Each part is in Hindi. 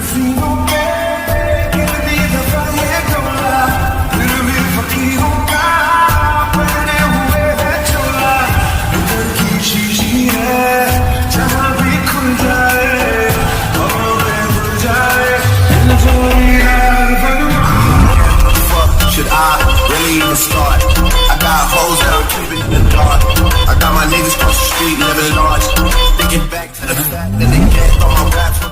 हसीनों पे कितनी दफा ये डोला, फिर भी फकीरों का पहने हुए है चोला। इधर की शीशी है जहाँ भी खुल जाए हवा में घुल जाए। Should I really even start? I got hoes that I'm keeping in the dark. I got my niggas cross the street living large. Thinking back to the fact that they get on my raps.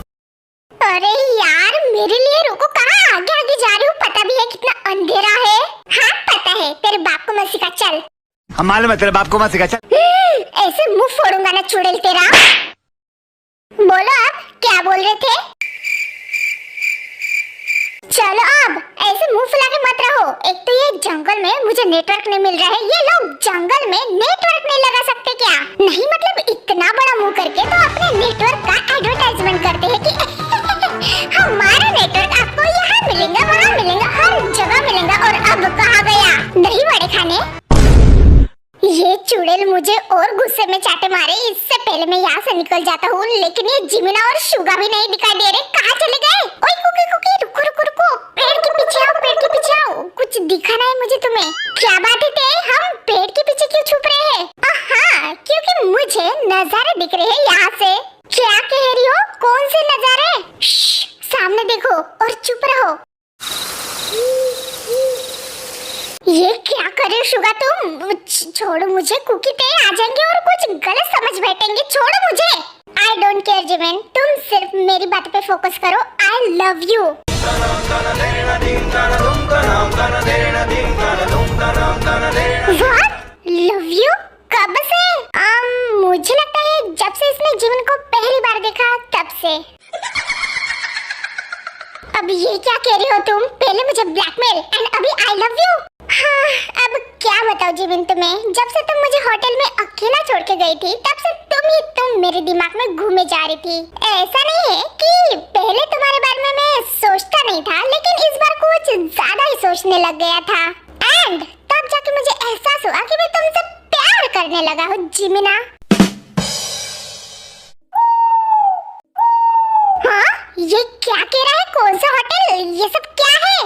अरे यार मेरे लिए रुको, कहाँ आगे आगे जा रही हूँ? पता भी है कितना अंधेरा है? हाँ पता है, तेरे बाप को मत सिखा, चल। हम मालूम है तेरे बाप को मत सिखा, चल। ऐसे मुंह फोड़ूंगा ना चुड़ैल तेरा। बोलो अब क्या बोल रहे थे? चलो अब ऐसे मुंह फुला के मत रहो। एक तो ये जंगल में मुझे नेटवर्क नहीं मिल रहा है, ये लोग जंगल में नेटवर्क नहीं लगा सकते क्या? नहीं मतलब इतना बड़ा मुंह करके तो अपने नेटवर्क का एडवर्टाइजमेंट करते हैं कि हमारा नेटवर्क आपको यहाँ मिलेगा, वहाँ मिलेगा, हर जगह मिलेगा। और अब कहाँ गया दही वड़े खाने? ये चुड़ैल मुझे और गुस्से में चाटे मारे, इससे पहले मैं यहाँ से निकल जाता हूँ। लेकिन ये जिमिना और शुगा भी नहीं दिखाई दे रहे, कहाँ चले गए? ओए कुकी कुकी रुको रुको रुको, पेड़ के पीछे आओ, पेड़ के पीछे आओ। कुछ दिखा नहीं मुझे तुम्हें? क्या बात है ते, हम पेड़ के पीछे क्यों छुप रहे हैं? हाँ क्योंकि मुझे नजारे दिख रहे हैं यहाँ से। क्या कह रही हो? कौन से नजारे? सामने देखो और चुप रहो। ये क्या कर रहे हो शुगा तुम? छोड़ो मुझे, कुकी ते आ जाएंगे और कुछ गलत समझ बैठेंगे। छोड़ो मुझे। आई डोंट केयर जिमिन, तुम सिर्फ मेरी बात पे फोकस करो। I love you. What? Love you? कब से? मुझे लगता है जब से इसने जिमिन को पहली बार देखा तब से। अब ये क्या कह रही हो तुम? पहले मुझे ब्लैकमेल एंड अभी आई लव यू। हाँ अब क्या बताओ जिमिन तुम्हें, जब से तुम मुझे होटल में अकेला छोड़ के गई थी तब से तुम मेरे दिमाग में घूमे जा रही थी। ऐसा नहीं है कि पहले तुम्हारे बारे में मैं सोचता नहीं था, लेकिन इस बार कुछ ज्यादा ही सोचने लग गया था। एंड तब जाके मुझे एहसास हुआ कि मैं तुमसे प्यार करने लगा हूँ जिमिना। हाँ ये क्या कह रहा है? कौन सा होटल? ये सब क्या है?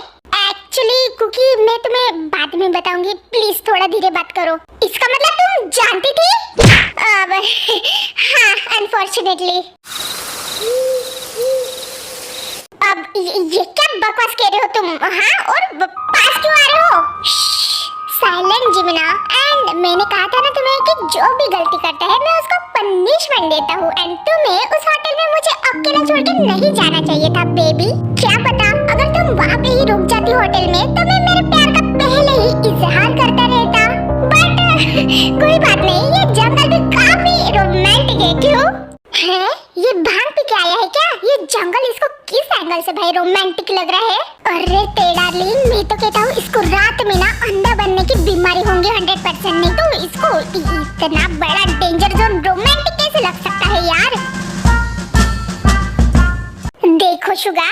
एक्चुअली कुकी मैं तुम्हें बाद में बताऊंगी, प्लीज थोड़ा धीरे बात करो। इसका मतलब तुम जानती थी? अब हाँ अनफॉर्चुनेटली। अब ये क्या बकवास कह रहे हो तुम? हाँ और पास क्यों आ रहे हो? साइलेंट जिमिना। एंड मैंने कहा था ना तुम्हें कि जो भी गलती करता है मैं उसको पनिशमेंट देता हूँ। एंड तुम्हें उस होटल में मुझे अकेला छोड़ के नहीं जाना चाहिए था बेबी। क्या पता अगर तुम वहाँ पे ही रुक जाती होटल में तो मैं मेरे प्यार का पहले ही इजहार करता रहता। बट कोई बात नहीं, ये जंगल भी काफी रोमांटिक है। क्यों है? ये भांग पी के आया है क्या? ये जंगल इसको किस एंगल से भाई रोमांटिक लग रहा है? अरे डार्लिंग मैं तो कहता हूँ इसको रात में ना अंधा बनने की बीमारी होंगी 100%। नहीं तो इसको इतना बड़ा डेंजर जोन रोमांटिक कैसे लग सकता है यार? देखो शुगा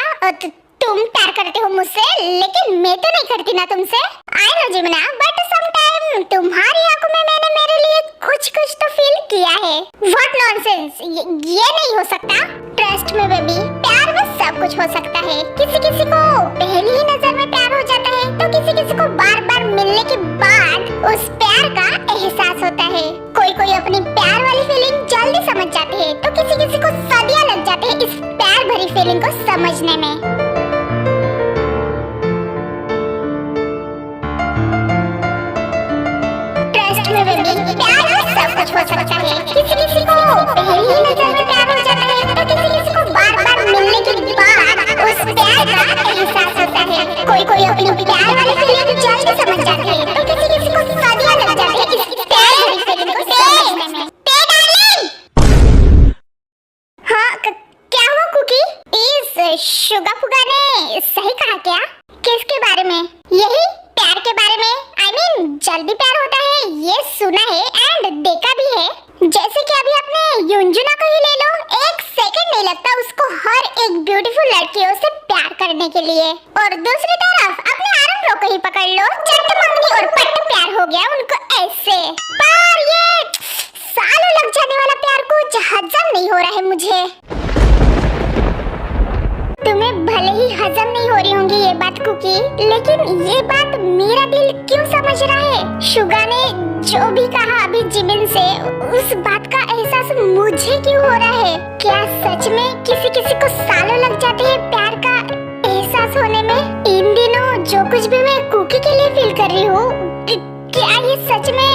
तुम प्यार करते हो मुझसे, लेकिन मैं तो नहीं करती ना तुमसे। आई नो जिमिना, बट समटाइम तुम्हारी आंखों में मैंने मेरे लिए कुछ तो फील किया है। व्हाट नॉनसेंस, ये नहीं हो सकता। ट्रस्ट में बेबी, प्यार में सब कुछ हो सकता है। किसी किसी को पहली ही नजर में प्यार हो जाता है, तो किसी किसी को बार बार मिलने के बाद उस प्यार का एहसास होता है। कोई अपनी प्यार वाली फीलिंग जल्दी समझ जाते हैं, तो किसी किसी को सदियां लग जाते हैं इस प्यार भरी फीलिंग को समझने में। प्यार में सब कुछ हो सकता है। किसी किसी को पहली ही नजर में प्यार हो जाता है, तो किसी किसी को बार बार मिलने के बाद उस प्यार का एहसास होता है। कोई अपनी प्यार वाली फीलिंग जल्दी समझ जाते हैं, तो किसी किसी को सदियां लग जाती है इस प्यार वाली फीलिंग को समझने में। हाँ क्या हुआ कुकी? इस शुगा फुगा ने सही कहा क्या? किसके बारे में? यही प्यार के बारे में। I mean, जल्दी प्यार होता है ये सुना है एंड देखा भी है। जैसे कि अभी अपने युंजुना को ही ले लो, एक सेकंड नहीं लगता उसको हर एक ब्यूटीफुल लड़कियों से प्यार करने के लिए। और दूसरी तरफ अपने आरंभ को ही पकड़ लो, चट मंगनी और पट प्यार हो गया उनको ऐसे। पर ये सालों लग जाने वाला प्यार कुछ हजम नहीं हो रहा है मुझे। तुम्हें की, लेकिन ये बात मेरा दिल क्यों समझ रहा है? शुगा ने जो भी कहा अभी जिमिन से, उस बात का एहसास मुझे क्यों हो रहा है? क्या सच में किसी किसी को सालों लग जाते हैं प्यार का एहसास होने में? इन दिनों जो कुछ भी मैं कुकी के लिए फील कर रही हूँ, क्या ये सच में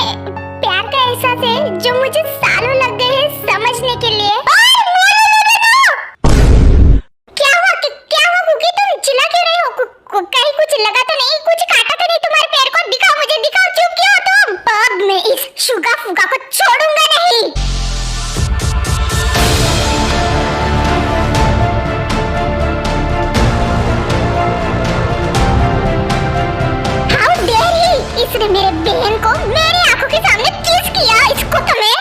प्यार का एहसास है जो मुझे सालों लग गए हैं समझने के लिए? क्या हुआ कुकी, तुम चिल्ला क्यों रही हो? कहीं कुछ लगा तो नहीं? कुछ काटा तो नहीं तुम्हारे पैर को? दिखाओ मुझे, दिखाओ, चुप क्यों हो तुम? अब मैं इस शुगा फुगा को छोड़ूंगा नहीं। How dare he? इसने मेरे बहन को मेरी आंखों के सामने किस किया? इसको तो मैं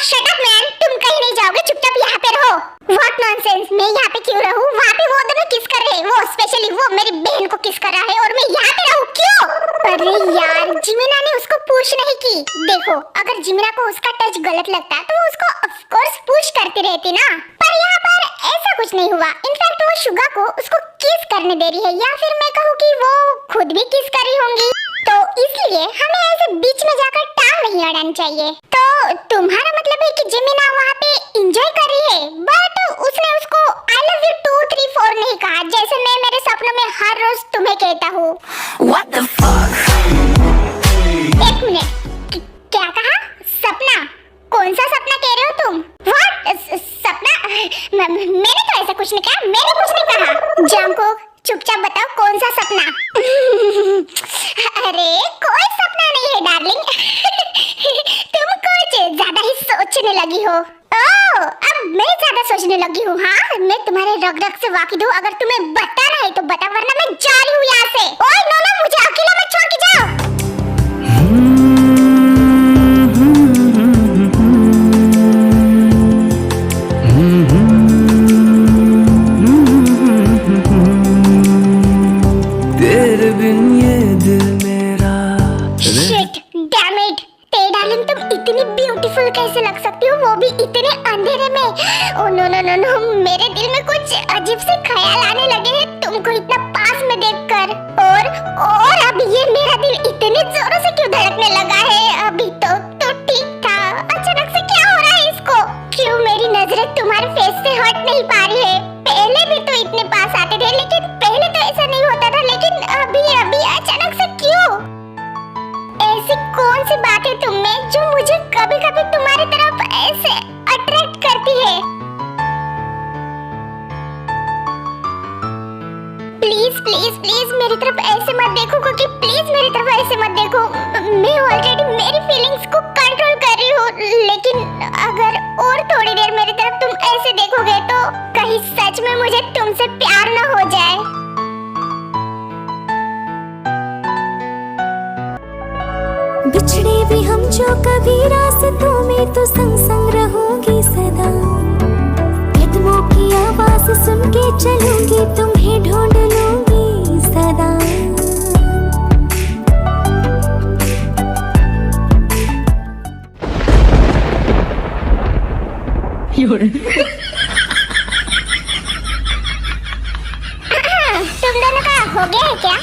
शट अप मैन, तुम कहीं नहीं जाओगे, चुपचाप यहाँ पे रहो। What nonsense, मैं यहाँ पे क्यों रहूँ? वहाँ पे वो दोनों किस कर रहे हैं, वो स्पेशली वो मेरी बहन को किस कर रहा है और मैं यहाँ पे रहूँ क्यों? अरे यार, जिमिना ने उसको पुश नहीं की। देखो, अगर जिमिना को उसका टच गलत लगता तो वो उसको ऑफ कोर्स पुश करती रहती ना, पर यहाँ पर ऐसा कुछ नहीं हुआ। इनफैक्ट वो शुगा को उसको किस करने दे रही है, या फिर मैं कहूँ कि वो खुद भी किस कर रही होंगी। तो इसलिए हमें ऐसे बीच में जाकर टांग नहीं अड़ानी चाहिए। तो तुम्हारा मतलब है कि जिमिना वहाँ पे एंजॉय कर रही है, बट उसने उसको आई लव यू 2 3 4 नहीं कहा, जैसे मैं मेरे सपनों में हर रोज तुम्हें कहता हूँ। What the fuck? एक मिनट, क्या कहा? सपना? कौन सा सपना कह रहे हो तुम? What? सपना? मैंने तो ऐसा कुछ नहीं कहा, मैंने कुछ नहीं कहा। जंगकुक, चुपचाप बताओ कौन सा सपना? अरे कोई सपना नहीं है डार्लिंग। तुम कुछ ज्यादा ही सोचने लगी हो। ओह, अब मैं ज्यादा सोचने लगी हूँ? हाँ, मैं तुम्हारे रग रग से वाकिफ हूँ। अगर तुम्हें बताना है तो बता, वरना मैं जा रही हूँ यहाँ से। ओए नो, मुझे अकेला मत छोड़ के जाओ। तेरे बिन ये दिल मेरा। Shit, damn it, तेरी डार्लिंग तुम इतनी ब्यूटीफुल कैसे लग सकती हो, वो भी इतने अंधेरे में? ओह नो, मेरे दिल में कुछ अजीब से ख्याल आने लगे हैं तुमको इतना पास में देखकर। और अब ये मेरा दिल इतने जोरों से क्यों धड़कने लगा है? अभी तो ठीक था, अचानक से क्या हो रहा है इसको? क्यों मेरी नजरें तुम्हारे फेस से हट नहीं पा रही है? पहले भी तो इतने पास आते थे, लेकिन पहले तो ऐसा नहीं होता था, लेकिन अभी अचानक से क्यों? ऐसी कौन सी बात है तुम में जो मुझे कभी कभी तुम्हारी तरफ ऐसे अट्रैक्ट करती है? प्लीज मेरी तरफ ऐसे मत देखो, क्योंकि प्लीज मेरी तरफ ऐसे मत देखो। मैं ऑलरेडी मेरी फीलिंग्स को कंट्रोल कर रही हूँ, लेकिन अगर और थोड़ी देर मेरी तरफ तुम ऐसे देखोगे तो कहीं सच में मुझे तुमसे प्यार न हो जाए। बिछड़े भी हम जो कभी रास्तों में, तो संग संग रहोगी सदा। कदमों की आवाज सुन के चलूंगी, तुम्हें ढूंढ लूंगी सदा। तुम दोनों का हो गया है क्या?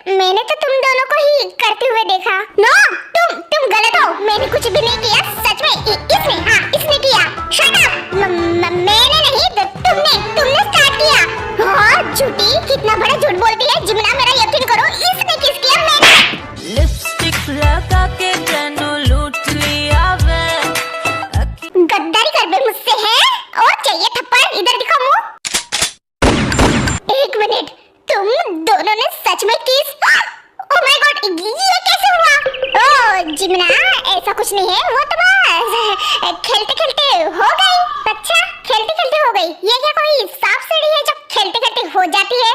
मैंने तो तुम दोनों को ही करते हुए देखा। नो, तुम गलत हो, मैंने कुछ भी नहीं किया, सच में इसने किया। शट अप, मैंने नहीं, तुमने स्टार्ट किया। हाँ झूठी, कितना बड़ा झूठ बोलती है जिमिना, मेरा यकीन करो, इसने किस किया? मैंने लिपस्टिक लगा के जानो लूट लिया वे। गद्दारी कर बे मुझसे है? और चाहिए थप्पड़? इधर दिखा मुंह। एक मिनट, तुम दोनों ने सच में किस? ओह माय गॉड, ये कैसे हुआ? ओह जिमिना, ऐसा कुछ नहीं है, वो तो बस खेलते खेलते हो गई। अच्छा, खेलते खेलते हो गई? ये क्या कोई सांप सीढ़ी है जो खेलते खेलते हो जाती है?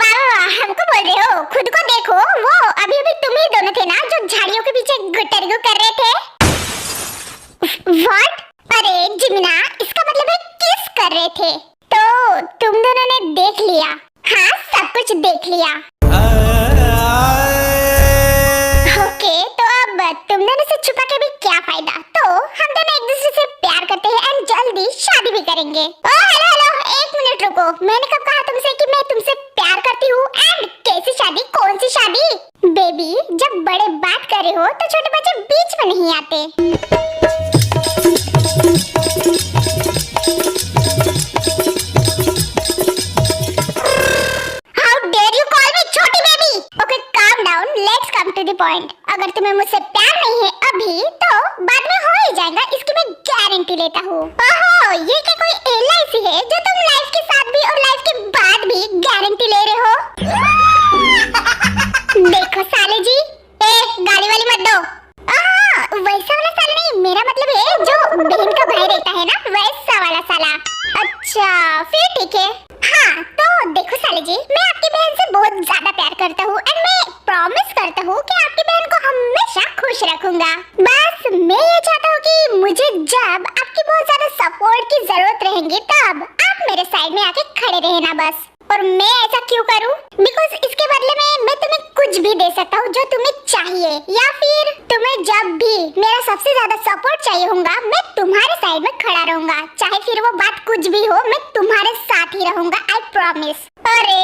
वाह, हमको बोल रहे हो? खुद को देखो, वो अभी तुम ही दोनों थे ना जो झाड़ियों के पीछे गुटरगु कर रहे थे? व्हाट? अरे जिमिना, इसका मतलब है किस कर रहे थे? तो तुम दोनों ने देख लिया? हाँ, सब कुछ देख लिया। जल्दी शादी भी करेंगे। ओ हेलो हेलो, एक मिनट रुको। मैंने कब कहा तुमसे कि मैं तुमसे प्यार करती हूँ? एंड कैसी शादी, कौन सी शादी? बेबी, जब बड़े बात कर रहे हो तो छोटे बच्चे बीच में नहीं आते। पॉइंट। अगर तुम्हें मुझसे प्यार नहीं है अभी तो बाद में हो ही जाएगा, इसकी मैं गारंटी लेता हूँ। ओहो, ये क्या कोई LIC है जो तुम लाइफ के साथ भी और लाइफ के बाद भी गारंटी ले रहे हो? देखो साले जी, गाली वाली मत दो। वैसा वाला साला नहीं, मेरा मतलब है जो बहन का भाई रहता है ना, वैसा वाला साला। अच्छा फिर ठीक है। हाँ तो देखो साले जी, मैं आपकी बहन से बहुत ज्यादा प्यार करता हूँ एंड मैं प्रॉमिस करता हूँ कि आपकी बहन को हमेशा खुश रखूंगा। बस मैं ये चाहता हूँ कि मुझे जब आपकी बहुत ज्यादा सपोर्ट की जरूरत रहेगी तब आप मेरे साइड में आके खड़े रहना बस। और मैं ऐसा क्यों करूँ? बिकॉज इसके बदले में मैं तुम्हें कुछ भी दे सकता हूँ जो तुम्हें चाहिए, या फिर तुम्हें जब भी मेरा सबसे ज्यादा सपोर्ट चाहिए होगा मैं तुम्हारे साइड में खड़ा रहूंगा, चाहे फिर वो बात कुछ भी हो, मैं तुम्हारे साथ ही रहूंगा, आई प्रॉमिस। अरे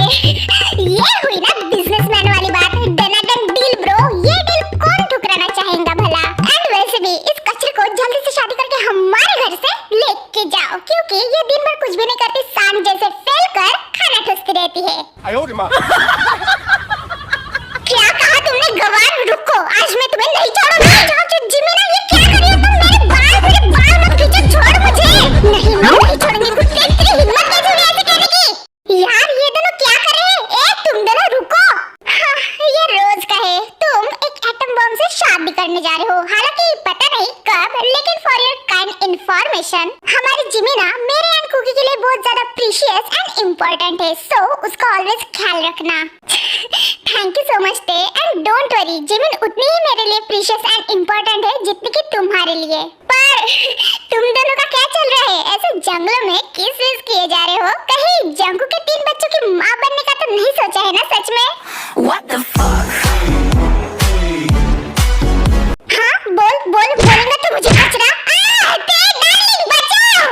ये हुई ना बिजनेसमैन वाली बात, डन डील ब्रो। ये डील कौन ठुकराना चाहेगा भला? एंड वैसे भी इस कचरे को जल्दी से शादी करके हमारे घर से लेके जाओ, क्योंकि ये दिन भर कुछ भी नहीं करती, सांड जैसे फैल कर खाना ठूसती रहती है। क्या कहा तुमने गवार? रुको, आज मैं तुम्हें नहीं छोड़ूंगी। जाओ जिमीना, ये क्या कर रही हो तुम? मेरे बाल मत खींचो, छोड़ मुझे। नहीं मैं नहीं छोड़ूंगी, कुत्ते तेरी हिम्मत कैसे हुई ऐसे कहने की? यार ये दोनों क्या कर रहे हैं? तुम दोनों रुको। हाँ, ये रोज का है, तुम एक एटम बम से शादी करने जा रहे हो, हालांकि पता नहीं कब, लेकिन फॉर योर काइंड इंफॉर्मेशन हमारी जिमीना मेरे एंड कुकी के लिए बहुत ज्यादा प्रीशियस एंड इम्पोर्टेंट है, सो उसका ऑलवेज ख्याल रखना। थैंक यू सो मच टे, एंड डोंट वरी, जिमिन उतनी ही मेरे लिए प्रीशियस एंड इम्पोर्टेंट है जितनी कि तुम्हारे लिए। पर तुम दोनों का क्या चल रहा है? ऐसे जंगलों में किस किए जा रहे हो? कहीं जंगू के 3 बच्चों की माँ बनने का तो नहीं सोचा है ना सच में? What the fuck? हाँ बोलेंगे तो मुझे कचरा। डार्लिंग बचाओ।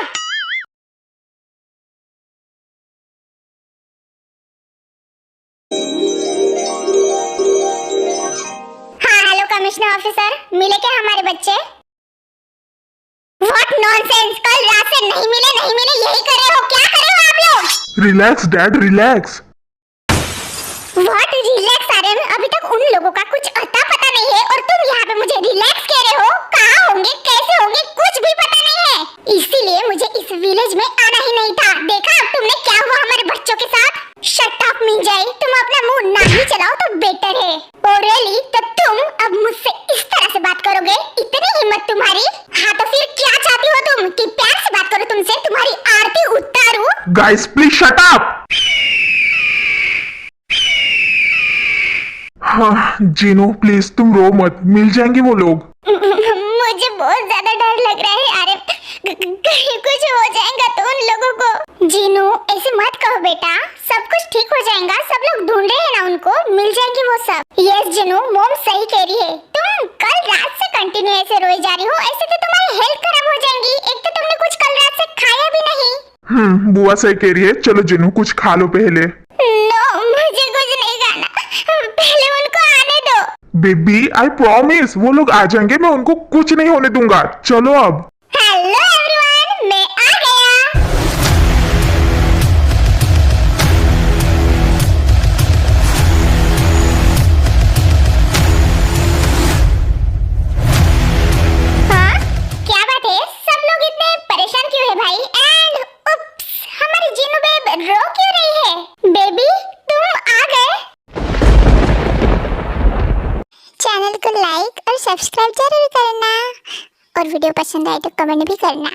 हाँ हेलो कमिश्नर ऑफिसर, मिले क्या हमारे बच्चे? What nonsense! कल रात से नहीं मिले यही कर रहे हो, क्या कर रहे हो आप लोग? Relax dad relax. What relax Aryan? अभी तक उन लोगों का कुछ अता पता नहीं है और तुम यहाँ पे मुझे रिलैक्स कह रहे हो? कहाँ होंगे, कैसे होंगे, कुछ भी पता नहीं है। इसीलिए मुझे इस विलेज में आना ही नहीं था। देखा तुमने क्या हुआ हमारे बच्चों के साथ? शट अप मिंजाई, तुम अपना मुंह ना ही चलाओ तो बेटर है। ओरेली, तो तुम अब मुझसे इस तरह से बात करोगे? इतनी हिम्मत तुम्हारी? हाँ तो फिर क्या चाहती हो तुम? कि प्यार से बात करो तुमसे, तुम्हारी आरती उतारूं? Guys please shut up. हाँ जीनू प्लीज तुम रो मत, मिल जाएंगे वो लोग। मुझे बहुत ज्यादा डर लग रहा है अरे कहीं कुछ हो जाएगा तो उन लोगों को। जीनू ऐसे मत कहो बेटा, सब कुछ ठीक हो जाएगा, सब लोग ढूंढ रहे हैं ना उनको, मिल जाएंगे वो सब। यस जीनू, मॉम सही कह रही है। तुम कल रात से कंटिन्यू ऐसे रोई जा रही हो, ऐसे तो तुम्हारी हेल्थ खराब हो जाएगी। एक तो तुमने कुछ कल रात से खाया भी नहीं। बुआ सही कह रही है, चलो जीनू कुछ खा लो पहले। नो मुझे कुछ नहीं खाना, पहले उनको आने दो। बेबी आई प्रॉमिस वो लोग आ जाएंगे, मैं उनको कुछ नहीं होने दूंगा। चलो अब। हेलो एवरीवन, मैं आ गया। हाँ क्या बात है, सब लोग इतने परेशान क्यों है भाई? एंड उप्स, हमारी जीनू बेब रो क्यों रही है? बेबी तुम आ गए। चैनल को लाइक और सब्सक्राइब जरूर करना और वीडियो पसंद आए तो कमेंट भी करना।